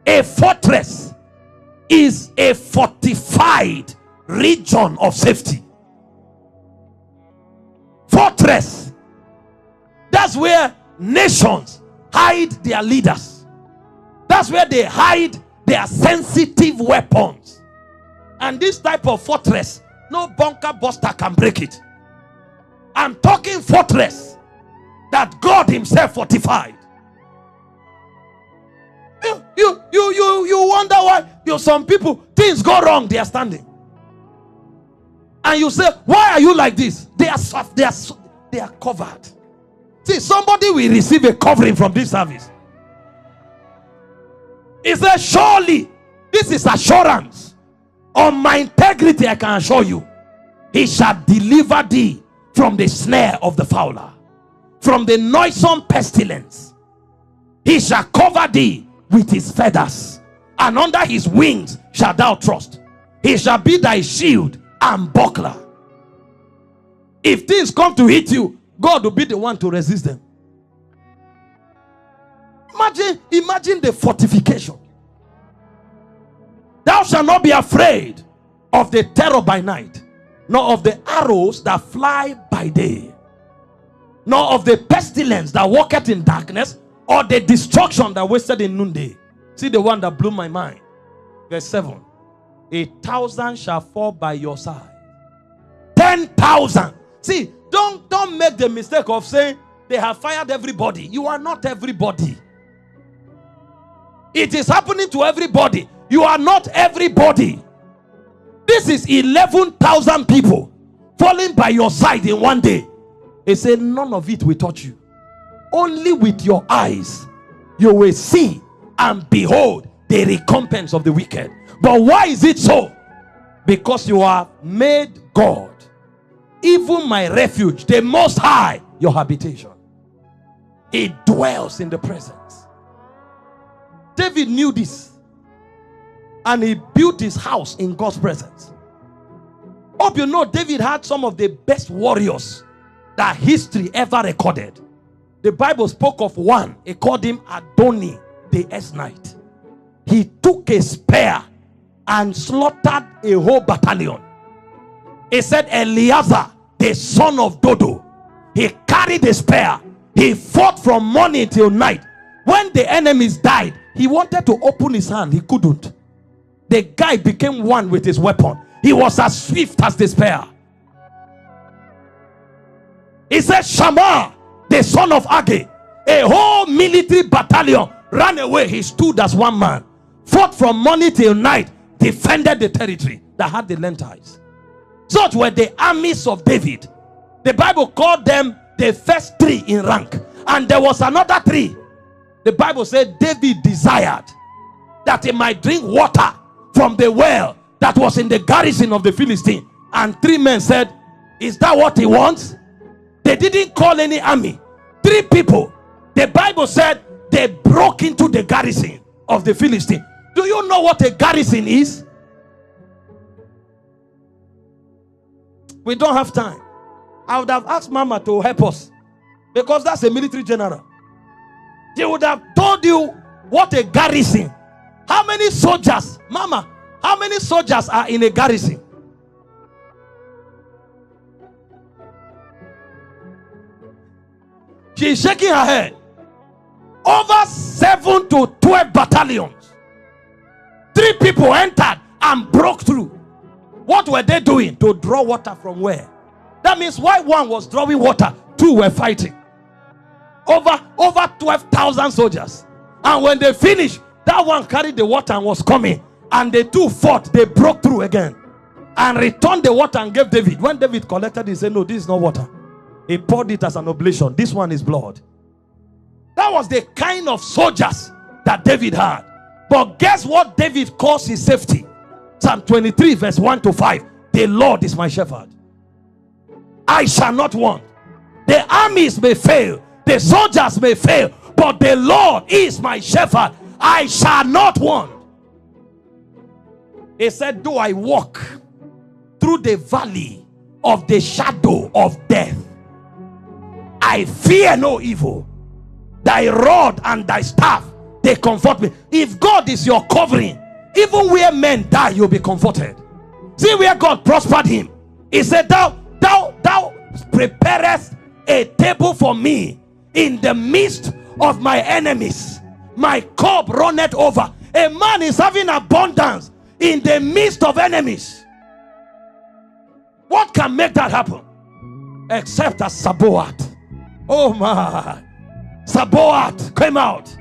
A fortress is a fortified region of safety. Fortress. That's where nations hide their leaders. That's where they hide their sensitive weapons. And this type of fortress, no bunker buster can break it. I'm talking fortress that God himself fortified. You wonder why some people, things go wrong, they are standing. And you say, why are you like this? They are soft, they are covered. See, somebody will receive a covering from this service. He said, surely, this is assurance. On my integrity, I can assure you, he shall deliver thee from the snare of the fowler, from the noisome pestilence. He shall cover thee with his feathers, and under his wings shalt thou trust. He shall be thy shield and buckler. If things come to hit you, God will be the one to resist them. Imagine the fortification. Thou shalt not be afraid of the terror by night, nor of the arrows that fly by day, nor of the pestilence that walketh in darkness, or the destruction that wasted in noonday. See the one that blew my mind. Verse 7. 1,000 shall fall by your side, 10,000. See, don't make the mistake of saying they have fired everybody. You are not everybody. It is happening to everybody. You are not everybody. This is 11,000 people falling by your side in one day. He said, none of it will touch you. Only with your eyes you will see and behold the recompense of the wicked. But why is it so? Because you have made God, even my refuge, the Most High, your habitation. He dwells in the presence. David knew this, and he built his house in God's presence. Hope you know David had some of the best warriors that history ever recorded. The Bible spoke of one. He called him Adoni the Esnite. He took a spear and slaughtered a whole battalion. He said Eleazar, the son of Dodo, he carried a spear. He fought from morning till night. When the enemies died, he wanted to open his hand. He couldn't. The guy became one with his weapon. He was as swift as the spear. He said Shammah, the son of Agag, a whole military battalion ran away. He stood as one man, fought from morning till night, defended the territory that had the lentils. Such were the armies of David. The Bible called them the first three in rank, and there was another three. The Bible said David desired that he might drink water from the well that was in the garrison of the Philistine. And three men said, is that what he wants? They didn't call any army. Three people. The Bible said they broke into the garrison of the Philistine. Do you know what a garrison is? We don't have time. I would have asked Mama to help us, because that's a military general. She would have told you what a garrison. How many soldiers, Mama, how many soldiers are in a garrison? She is shaking her head. Over 7 to 12 battalions. 3 people entered and broke through. What were they doing? To draw water from where? That means while one was drawing water, 2 were fighting. Over 12,000 soldiers. And when they finished, that one carried the water and was coming. And the 2 fought. They broke through again and returned the water and gave David. When David collected it, he said, no, this is not water. He poured it as an oblation. This one is blood. That was the kind of soldiers that David had. But guess what David calls his safety? Psalm 23 verse 1 to 5. The Lord is my shepherd, I shall not want. The armies may fail, the soldiers may fail, but the Lord is my shepherd, I shall not want. He said, though I walk through the valley of the shadow of death, I fear no evil. Thy rod and thy staff, they comfort me. If God is your covering, even where men die, you'll be comforted. See where God prospered him. He said, thou preparest a table for me in the midst of my enemies. My cup runneth over. A man is having abundance in the midst of enemies. What can make that happen? Except a Sabaoth. Oh my. Sabaoth came out.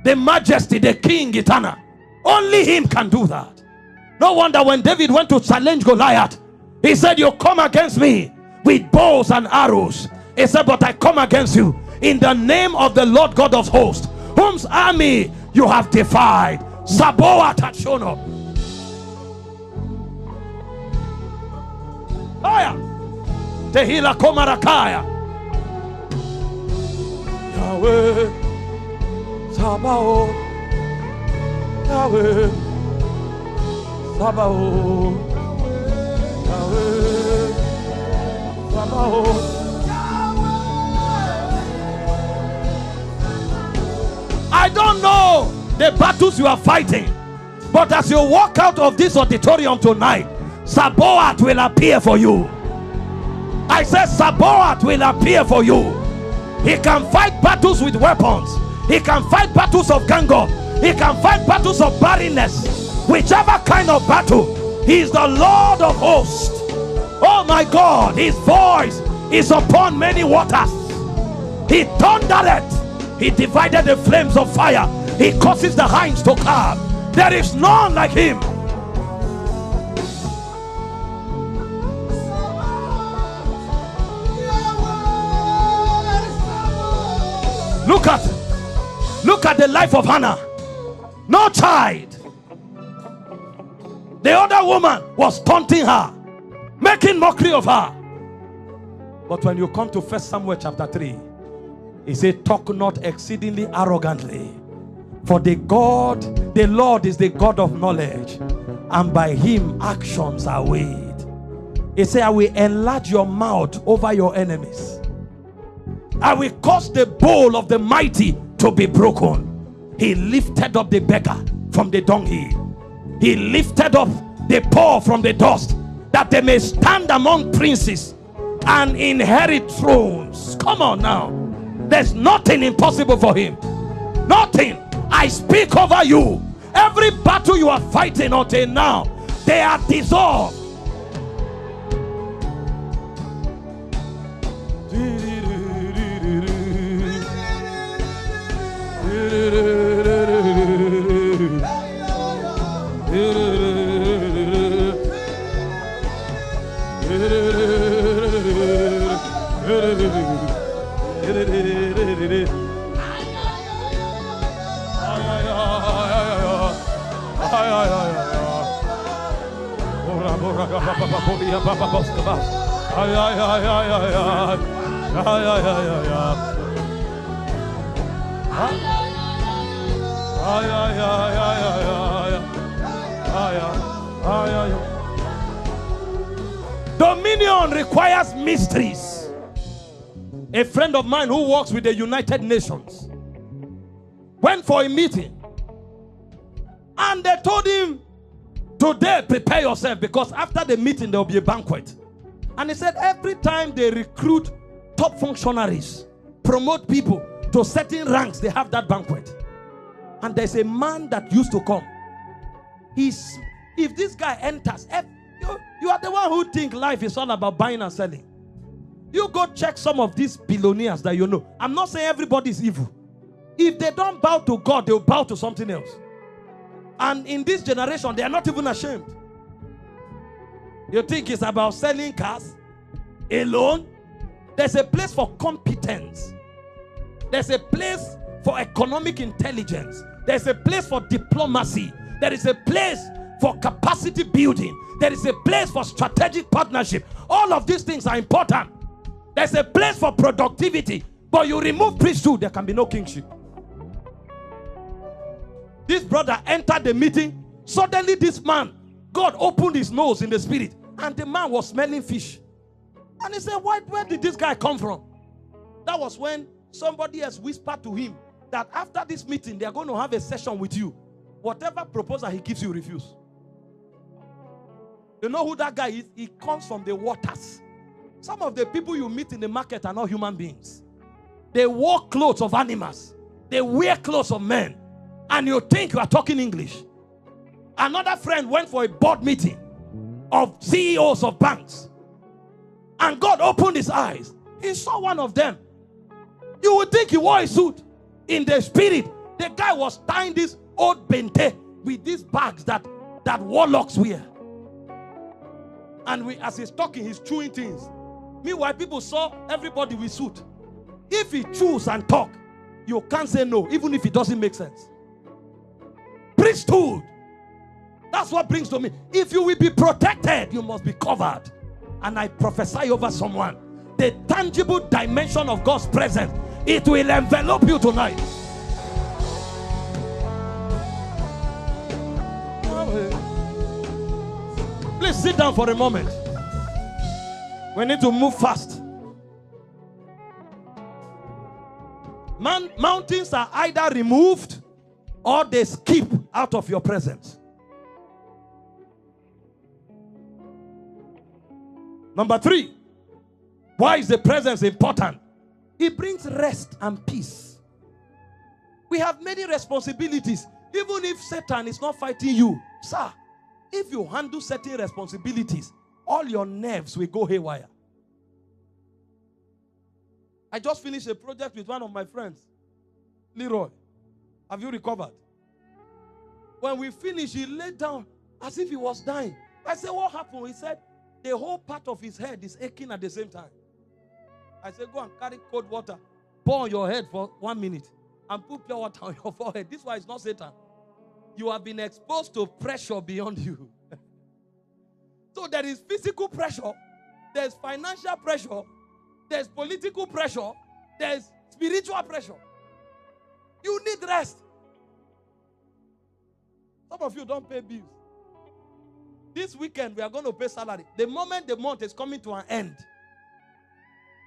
The majesty, the king eternal. Only him can do that. No wonder when David went to challenge Goliath, he said, you come against me with bows and arrows. He said, but I come against you in the name of the Lord God of hosts, whose army you have defied. Sabaoth had shown up. Aya. Tehila Komarakaya. Yahweh. Sabaoth. Yahweh. Sabaoth. Yahweh. Sabaoth. I don't know the battles you are fighting, but as you walk out of this auditorium tonight, Sabaoth will appear for you. I said Sabaoth will appear for you. He can fight battles with weapons. He can fight battles of gang up. He can fight battles of barrenness. Whichever kind of battle, he is the Lord of hosts. Oh my God, his voice is upon many waters. He thundereth. He divided the flames of fire. He causes the hinds to calve. There is none like him. Look at the life of Hannah. No child. The other woman was taunting her, making mockery of her. But when you come to 1 Samuel chapter 3, he said, talk not exceedingly arrogantly, for the Lord is the God of knowledge, and by him actions are weighed. He said, I will enlarge your mouth over your enemies. I will cause the bowl of the mighty to be broken. He lifted up the beggar from the dunghill. He lifted up the poor from the dust, that they may stand among princes and inherit thrones. Come on now. There's nothing impossible for him. Nothing. I speak over you. Every battle you are fighting until now, they are dissolved. Dominion requires mysteries. A friend of mine who works with the United Nations went for a meeting, and they told him, today prepare yourself, because after the meeting there will be a banquet. And he said every time they recruit top functionaries, promote people to certain ranks, they have that banquet. And there's a man that used to come. If this guy enters, you are the one who think life is all about buying and selling. You go check some of these billionaires that you know. I'm not saying everybody is evil. If they don't bow to God, they'll bow to something else. And in this generation, they are not even ashamed. You think it's about selling cars alone? There's a place for competence. There's a place for economic intelligence. There's a place for diplomacy. There is a place for capacity building. There is a place for strategic partnership. All of these things are important. There's a place for productivity. But you remove priesthood, there can be no kingship. This brother entered the meeting. Suddenly this man, God opened his nose in the spirit, and the man was smelling fish. And he said, where did this guy come from? That was when somebody else whispered to him that after this meeting, they are going to have a session with you. Whatever proposal he gives you, refuse. You know who that guy is? He comes from the waters. Some of the people you meet in the market are not human beings. They wear clothes of animals. They wear clothes of men. And you think you are talking English. Another friend went for a board meeting of CEOs of banks. And God opened his eyes. He saw one of them. You would think he wore a suit. In the spirit, the guy was tying this old bente with these bags that warlocks wear. And as he's talking, he's chewing things. Meanwhile, people saw everybody with suit. If he chews and talk, you can't say no, even if it doesn't make sense. Priesthood. That's what brings to me. If you will be protected, you must be covered. And I prophesy over someone, the tangible dimension of God's presence, it will envelop you tonight. Please sit down for a moment. We need to move fast. Mountains are either removed or they skip out of your presence. Number 3, why is the presence important? It brings rest and peace. We have many responsibilities. Even if Satan is not fighting you, sir, if you handle certain responsibilities, all your nerves will go haywire. I just finished a project with one of my friends, Leroy. Have you recovered? When we finished, he laid down as if he was dying. I said, what happened? He said, the whole part of his head is aching at the same time. I said, go and carry cold water, pour on your head for 1 minute, and put pure water on your forehead. This one is not Satan. You have been exposed to pressure beyond you. So there is physical pressure, there's financial pressure, there's political pressure, there's spiritual pressure. You need rest. Some of you don't pay bills. This weekend, we are going to pay salary. The moment the month is coming to an end,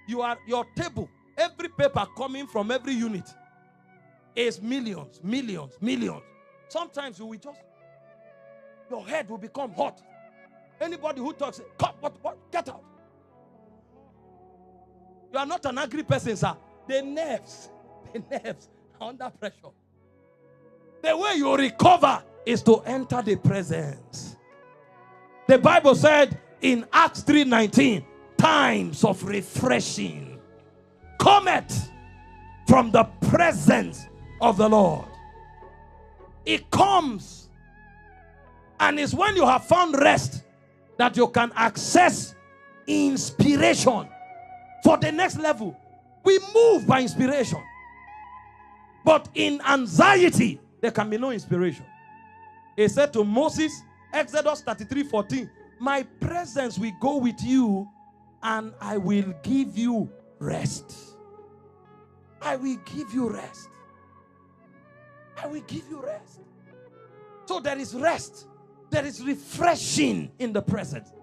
your table, every paper coming from every unit is millions, millions, millions. Sometimes you will your head will become hot. Anybody who talks, what, get out. You are not an angry person, sir. The nerves are under pressure. The way you recover is to enter the presence. The Bible said in Acts 3:19, times of refreshing cometh from the presence of the Lord. It comes, and it's when you have found rest that you can access inspiration for the next level. We move by inspiration, but in anxiety there can be no inspiration. He said to Moses, Exodus 33:14, my presence will go with you and I will give you rest. I will give you rest. I will give you rest. So there is rest. There is refreshing in the presence.